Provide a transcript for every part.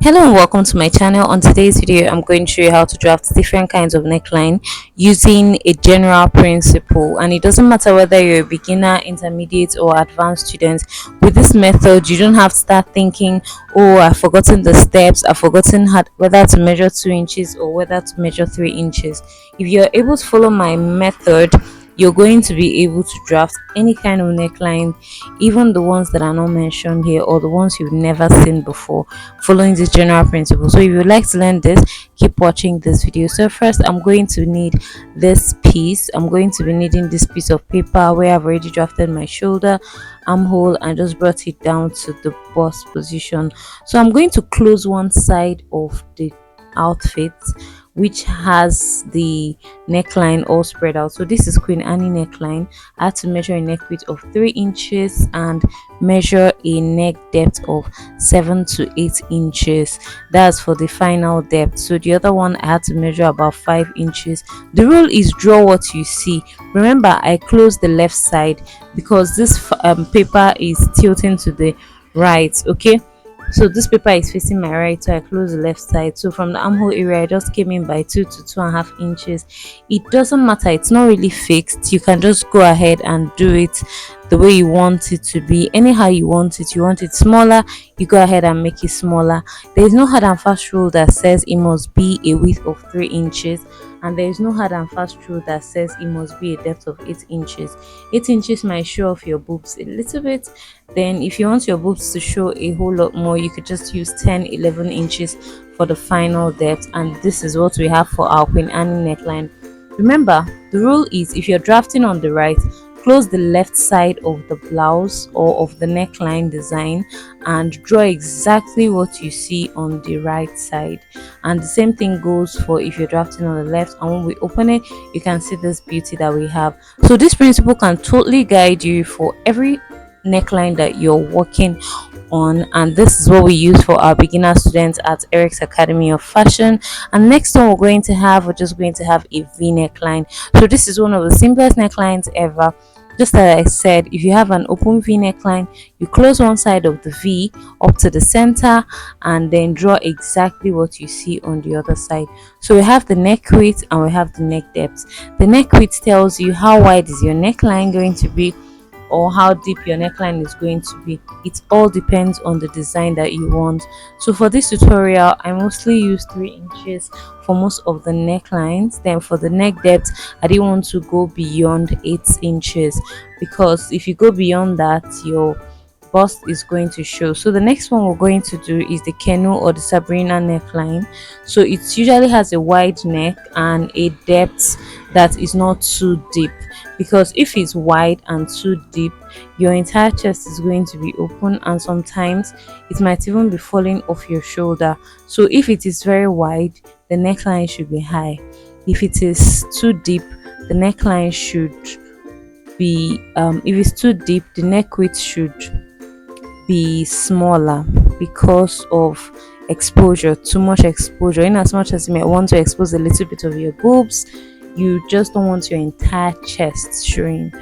Hello and welcome to my channel. On today's video, I'm going to show you how to draft different kinds of neckline using a general principle. And it doesn't matter whether you're a beginner, intermediate, or advanced student. With this method, you don't have to start thinking, oh, I've forgotten the steps, I've forgotten whether to measure 2 inches or whether to measure 3 inches. If you're able to follow my method, you're going to be able to draft any kind of neckline, even the ones that are not mentioned here or the ones you've never seen before, following this general principle. So if you'd like to learn this, keep watching this video. So first, I'm going to need this piece. I'm going to be needing this piece of paper where I've already drafted my shoulder, armhole, and just brought it down to the bust position. So I'm going to close one side of the outfit which has the neckline all spread out. So this is Queen Annie neckline. I had to measure a neck width of 3 inches and measure a neck depth of 7 to 8 inches. That's for the final depth. So the other one I had to measure about 5 inches. The rule is draw what you see. Remember, I closed the left side because this paper is tilting to the right. Okay, so this paper is facing my right, so I close the left side. So from the armhole area, I just came in by 2 to 2.5 inches. It doesn't matter, it's not really fixed. You can just go ahead and do it the way you want it to be. Anyhow you want it. You want it smaller, you go ahead and make it smaller. There is no hard and fast rule that says it must be a width of 3 inches, and there is no hard and fast rule that says it must be a depth of 8 inches. 8 inches might show off your boobs a little bit. Then if you want your boobs to show a whole lot more, you could just use 10-11 inches for the final depth. And this is what we have for our Queen Annie neckline. Remember, the rule is if you're drafting on the right, close the left side of the blouse or of the neckline design and draw exactly what you see on the right side. And the same thing goes for if you're drafting on the left, and when we open it, you can see this beauty that we have. So this principle can totally guide you for every neckline that you're working on, and this is what we use for our beginner students at Eric's Academy of Fashion. And next one we're just going to have a V neckline. So this is one of the simplest necklines ever. Just as I said, if you have an open V neckline, you close one side of the V up to the center and then draw exactly what you see on the other side. So we have the neck width and we have the neck depth. The neck width tells you how wide is your neckline going to be or how deep your neckline is going to be. It all depends on the design that you want. So for this tutorial, I mostly use 3 inches for most of the necklines. Then for the neck depth, I didn't want to go beyond 8 inches because if you go beyond that, your bust is going to show. So the next one we're going to do is the canoe or the Sabrina neckline. So it usually has a wide neck and a depth that is not too deep, because if it's wide and too deep, your entire chest is going to be open and sometimes it might even be falling off your shoulder. So if it is very wide, the neckline should be high. If it is too deep, the neckline should be if it's too deep, the neck width should be smaller because of exposure, too much exposure. In as much as you may want to expose a little bit of your boobs, you just don't want your entire chest showing.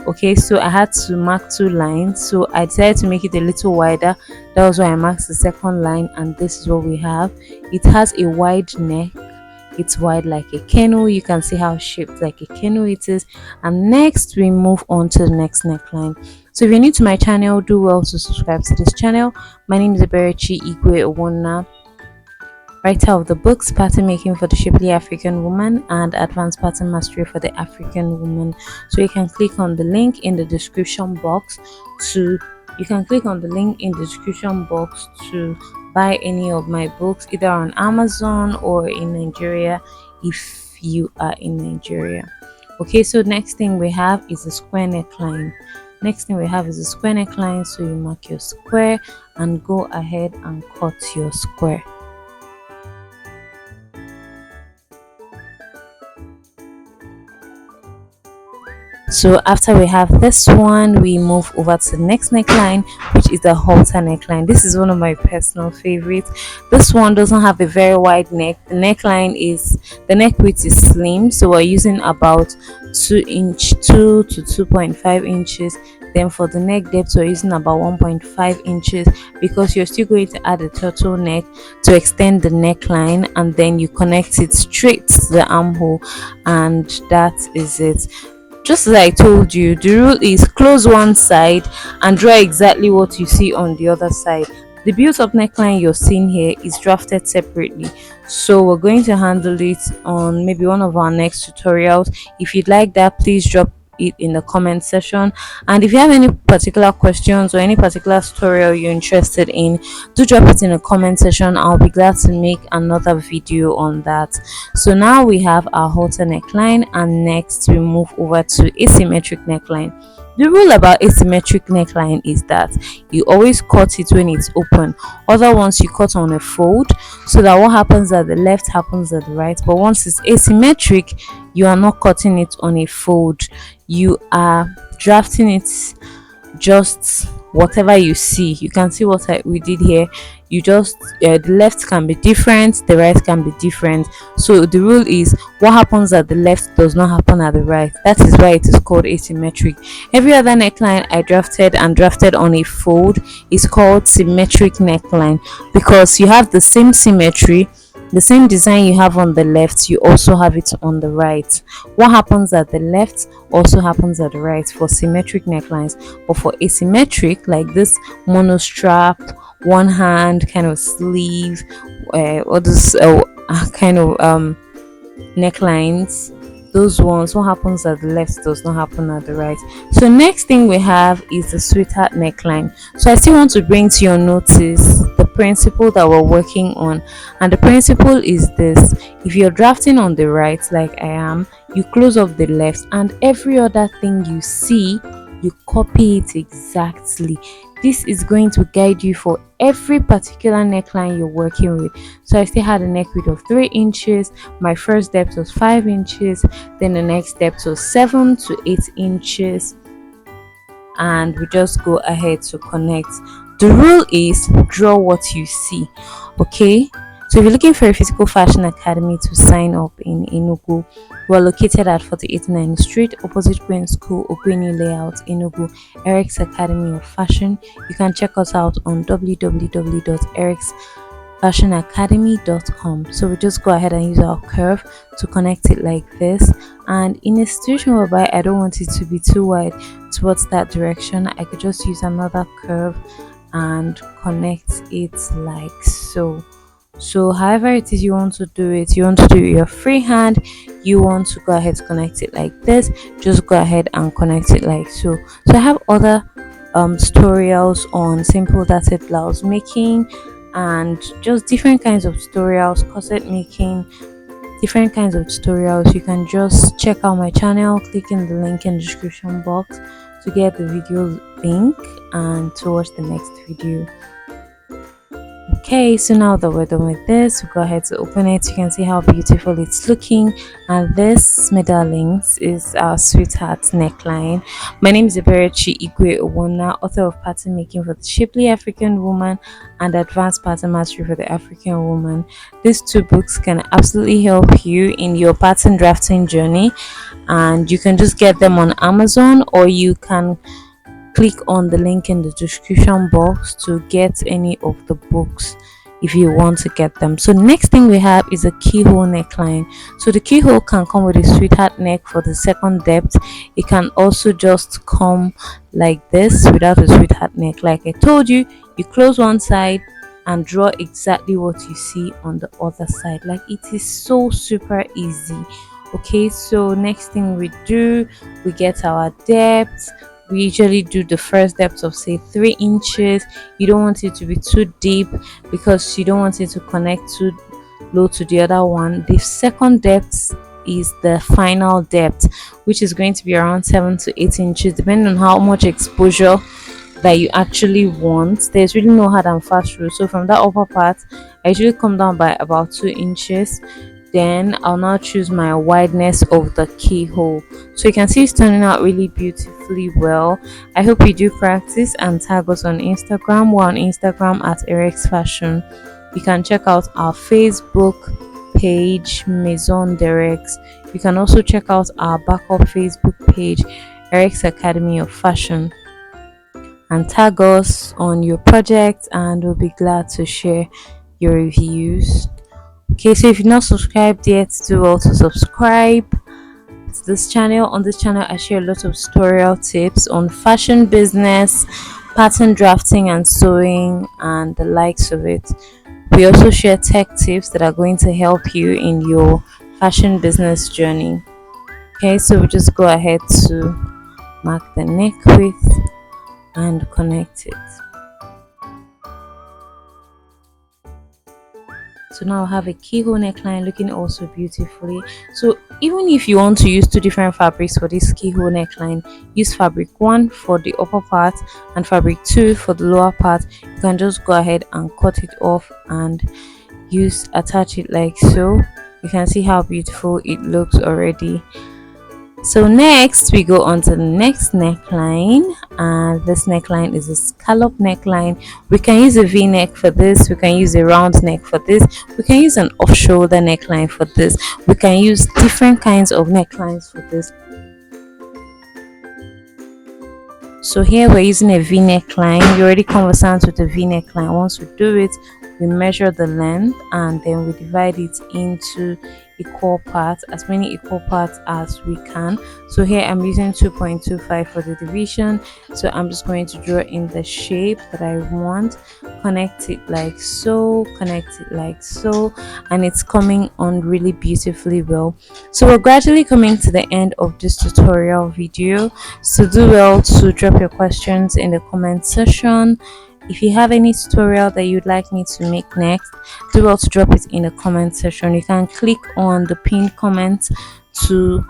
Okay, so I had to mark 2 lines, so I decided to make it a little wider. That was why I marked the second line, and this is what we have. It has a wide neck. It's wide like a canoe. You can see how shaped like a canoe it is. And next we move on to the next neckline. So if you're new to my channel, do well to subscribe to this channel. My name is Eberechi Igwe Owona, writer of the books Pattern Making for the Shapely African Woman and Advanced Pattern Mastery for the African Woman. So you can click on the link in the description box to buy any of my books either on Amazon or in Nigeria if you are in Nigeria. Okay, so next thing we have is a square neckline. So you mark your square and go ahead and cut your square. So after we have this one, we move over to the next neckline, which is the halter neckline. This is one of my personal favorites. This one doesn't have a very wide neck. The neck width is slim, so we're using about 2 to 2.5 inches. Then for the neck depth, we're using about 1.5 inches, because you're still going to add a turtleneck to extend the neckline, and then you connect it straight to the armhole, and that is it. Just as I told you, the rule is close one side and draw exactly what you see on the other side. The built up neckline you're seeing here is drafted separately, so we're going to handle it on maybe one of our next tutorials. If you'd like that, please drop it in the comment section, and if you have any particular questions or any particular tutorial you're interested in, do drop it in the comment section. I'll be glad to make another video on that. So now we have our halter neckline, and next we move over to asymmetric neckline. The rule about asymmetric neckline is that you always cut it when it's open. Other ones you cut on a fold, so that what happens at the left happens at the right. But once it's asymmetric, you are not cutting it on a fold. You are drafting it just whatever you see. You can see what we did here. You just the left can be different, the right can be different. So the rule is what happens at the left does not happen at the right. That is why it is called asymmetric. Every other neckline I drafted on a fold is called symmetric neckline, because you have the same symmetry. The same design you have on the left, you also have it on the right. What happens at the left also happens at the right for symmetric necklines. But for asymmetric, like this mono strap, one hand kind of sleeve, or this kind of necklines, those ones, what happens at the left does not happen at the right. So next thing we have is the sweetheart neckline. So I still want to bring to your notice the principle that we're working on, and the principle is this: if you're drafting on the right like I am, you close off the left, and every other thing you see, you copy it exactly. This is going to guide you for every particular neckline you're working with. So I still had a neck width of 3 inches. My first depth was 5 inches. Then the next depth was 7 to 8 inches. And we just go ahead to connect. The rule is draw what you see. Okay? So if you're looking for a physical fashion academy to sign up in Enugu, we're located at 4890 Street, opposite Queen School, Okwini Layout, Enugu, Eric's Academy of Fashion. You can check us out on www.ericsfashionacademy.com. So we just go ahead and use our curve to connect it like this. And in a situation whereby I don't want it to be too wide towards that direction, I could just use another curve and connect it like so. So however it is you want to do it, you want to do it with your free hand, you want to go ahead to connect it like this, just go ahead and connect it like so. So I have other tutorials on simple darted blouse making, and just different kinds of tutorials, corset making, different kinds of tutorials. You can just check out my channel, click in the link in the description box to get the video link and to watch the next video. Okay, so now that we're done with this, we go ahead to open it. You can see how beautiful it's looking, and this, my darlings, is our sweetheart neckline. My name is Eberechi Igwe Owona, author of Pattern Making for the Shapely African Woman and Advanced Pattern Mastery for the African Woman. These two books can absolutely help you in your pattern drafting journey, and you can just get them on Amazon, or you can click on the link in the description box to get any of the books if you want to get them. So next thing we have is a keyhole neckline. So the keyhole can come with a sweetheart neck for the second depth. It can also just come like this without a sweetheart neck. Like I told you, you close one side and draw exactly what you see on the other side. Like, it is so super easy. Okay, so next thing we do, we get our depth. We usually do the first depth of say 3 inches. You don't want it to be too deep because you don't want it to connect too low to the other one. The second depth is the final depth, which is going to be around 7 to 8 inches, depending on how much exposure that you actually want. There's really no hard and fast rule. So from that upper part, I usually come down by about 2 inches. Then I'll now choose my wideness of the keyhole. So you can see it's turning out really beautifully well. I hope you do practice and tag us on Instagram. We're on Instagram at Eric's Fashion. You can check out our Facebook page, Maison d'Erex. You can also check out our backup Facebook page, Eric's Academy of Fashion, and tag us on your project, and we'll be glad to share your reviews. Okay, so if you're not subscribed yet, do well to subscribe to this channel. On this channel, I share a lot of tutorial tips on fashion business, pattern drafting and sewing, and the likes of it. We also share tech tips that are going to help you in your fashion business journey. Okay, so we'll just go ahead to mark the neck width and connect it. So now I have a keyhole neckline looking also beautifully. So even if you want to use two different fabrics for this keyhole neckline, use fabric 1 for the upper part and fabric 2 for the lower part. You can just go ahead and cut it off and attach it like so. You can see how beautiful it looks already. So next we go on to the next neckline, and this neckline is a scallop neckline. We can use a v-neck for this, we can use a round neck for this, we can use an off-shoulder neckline for this, we can use different kinds of necklines for this. So here we're using a v-neckline. You're already conversant with a v-neckline. Once we do it, we measure the length and then we divide it into equal parts, as many equal parts as we can. So here I'm using 2.25 for the division. So I'm just going to draw in the shape that I want, connect it like so, connect it like so, and it's coming on really beautifully well. So we're gradually coming to the end of this tutorial video, so do well to drop your questions in the comment section. If you have any tutorial that you'd like me to make next, do well to drop it in the comment section. You can click on the pinned comment to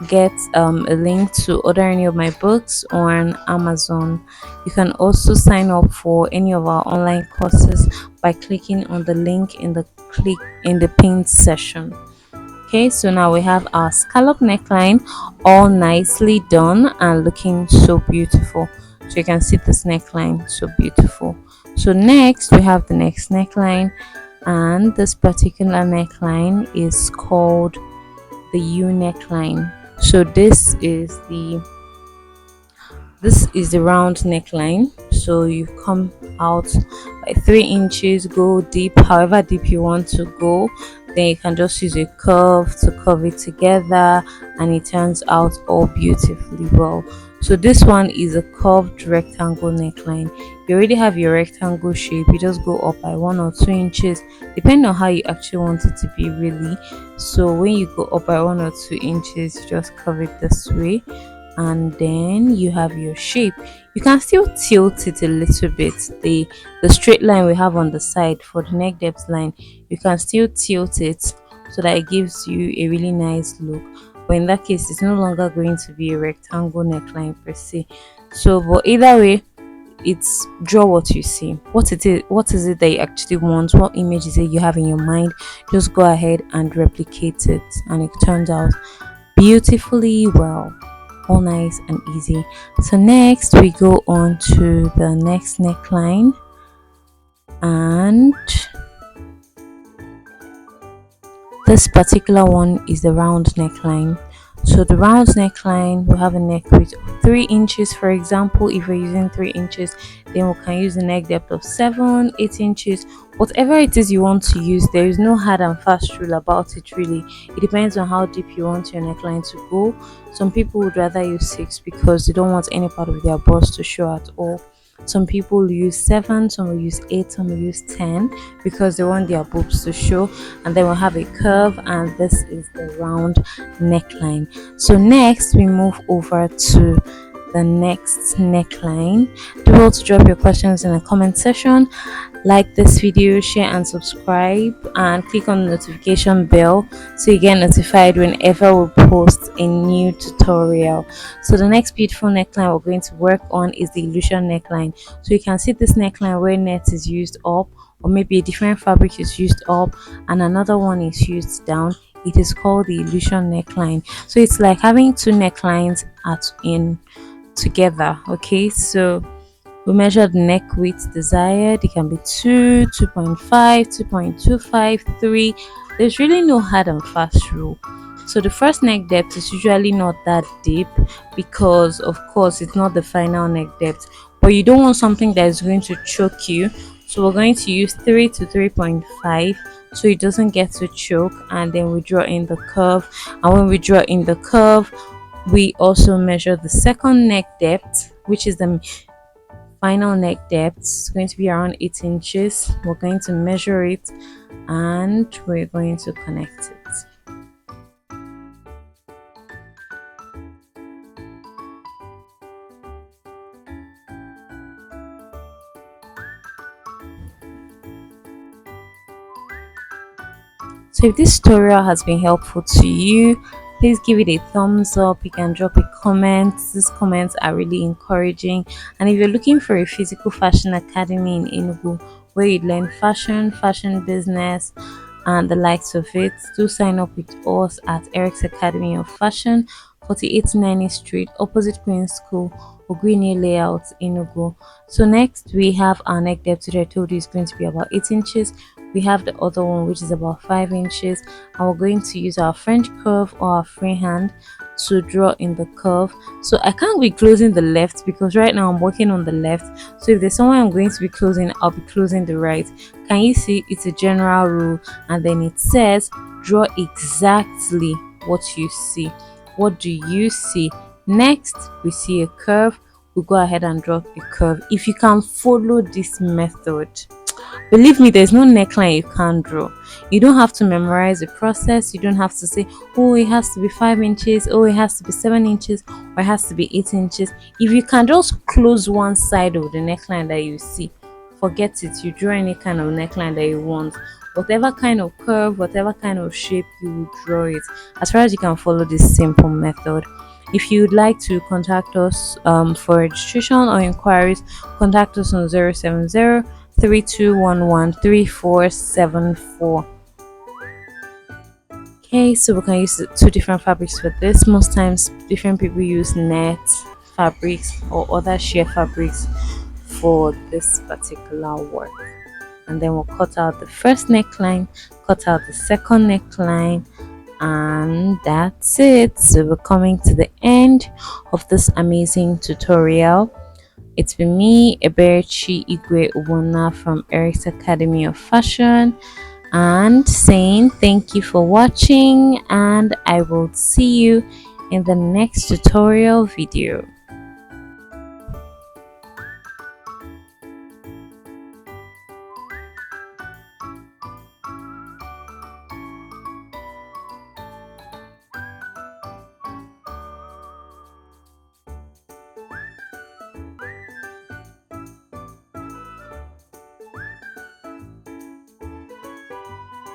get a link to order any of my books on Amazon. You can also sign up for any of our online courses by clicking on the link in the pinned section. Okay, so now we have our scallop neckline all nicely done and looking so beautiful. So you can see this neckline so beautiful. So next we have the next neckline, and this particular neckline is called the U neckline. So this is the round neckline. So you come out by 3 inches, go deep, however deep you want to go. Then you can just use a curve to curve it together, and it turns out all beautifully well. So this one is a curved rectangle neckline. You already have your rectangle shape, you just go up by 1 or 2 inches depending on how you actually want it to be really. So when you go up by 1 or 2 inches, you just curve it this way, and then you have your shape. You can still tilt it a little bit. The straight line we have on the side for the neck depth line, you can still tilt it so that it gives you a really nice look. But in that case, it's no longer going to be a rectangle neckline per se. So but either way, it's draw what you see. What is it that you actually want? What image is it you have in your mind? Just go ahead and replicate it, and it turns out beautifully well, all nice and easy. So next we go on to the next neckline, and this particular one is the round neckline. So the round neckline will have a neck width of 3 inches. For example, if we're using 3 inches, then we can use a neck depth of 7, 8 inches. Whatever it is you want to use, there is no hard and fast rule about it really. It depends on how deep you want your neckline to go. Some people would rather use 6 because they don't want any part of their bust to show at all. Some people will use 7, some will use 8, some will use 10 because they want their boobs to show. And then we'll have a curve, and this is the round neckline. So next we move over to the next neckline. Do well to drop your questions in the comment section. Like this video, share and subscribe, and click on the notification bell so you get notified whenever we post a new tutorial. So the next beautiful neckline we're going to work on is the illusion neckline. So you can see this neckline where net is used up, or maybe a different fabric is used up and another one is used down. it is called the illusion neckline. So it's like having two necklines at in together. Okay, so we measure the neck width desired. It can be 2, 2.5, 2.25, 3. There's really no hard and fast rule. So the first neck depth is usually not that deep because of course it's not the final neck depth. But you don't want something that is going to choke you. So we're going to use 3 to 3.5 so it doesn't get to choke, and then we draw in the curve. And when we draw in the curve, we also measure the second neck depth, which is the final neck depth. It's going to be around 8 inches. We're going to measure it and we're going to connect it. So if this tutorial has been helpful to you, please give it a thumbs up. You can drop a comment. These comments are really encouraging. And if you're looking for a physical fashion academy in Enugu where you learn fashion, fashion business, and the likes of it, do sign up with us at Eric's Academy of Fashion, 4890 Street, opposite Queen School, Ogwini Layout, Enugu. So next we have our neck depth, which I told you is going to be about 8 inches. We have the other one which is about 5 inches, and we're going to use our French curve or our freehand to draw in the curve. So I can't be closing the left because right now I'm working on the left. So if there's someone I'm going to be closing, I'll be closing the right. Can you see? It's a general rule, and then it says draw exactly what you see. What do you see? Next we see a curve. We'll go ahead and draw a curve. If you can follow this method, believe me, there's no neckline you can't draw. You don't have to memorize the process. You don't have to say, oh, it has to be 5 inches, oh, it has to be 7 inches, or it has to be 8 inches. If you can just close one side of the neckline that you see, forget it. You draw any kind of neckline that you want. Whatever kind of curve, whatever kind of shape, you will draw it, as far as you can follow this simple method. If you'd like to contact us for registration or inquiries, contact us on 070-3211-3474. Okay, so we can use two different fabrics for this. Most times different people use net fabrics or other sheer fabrics for this particular work. And then we'll cut out the first neckline, cut out the second neckline, and that's it. So we're coming to the end of this amazing tutorial. It's been me, Eberechi Igwe Ubona from Eric's Academy of Fashion, and saying thank you for watching, and I will see you in the next tutorial video.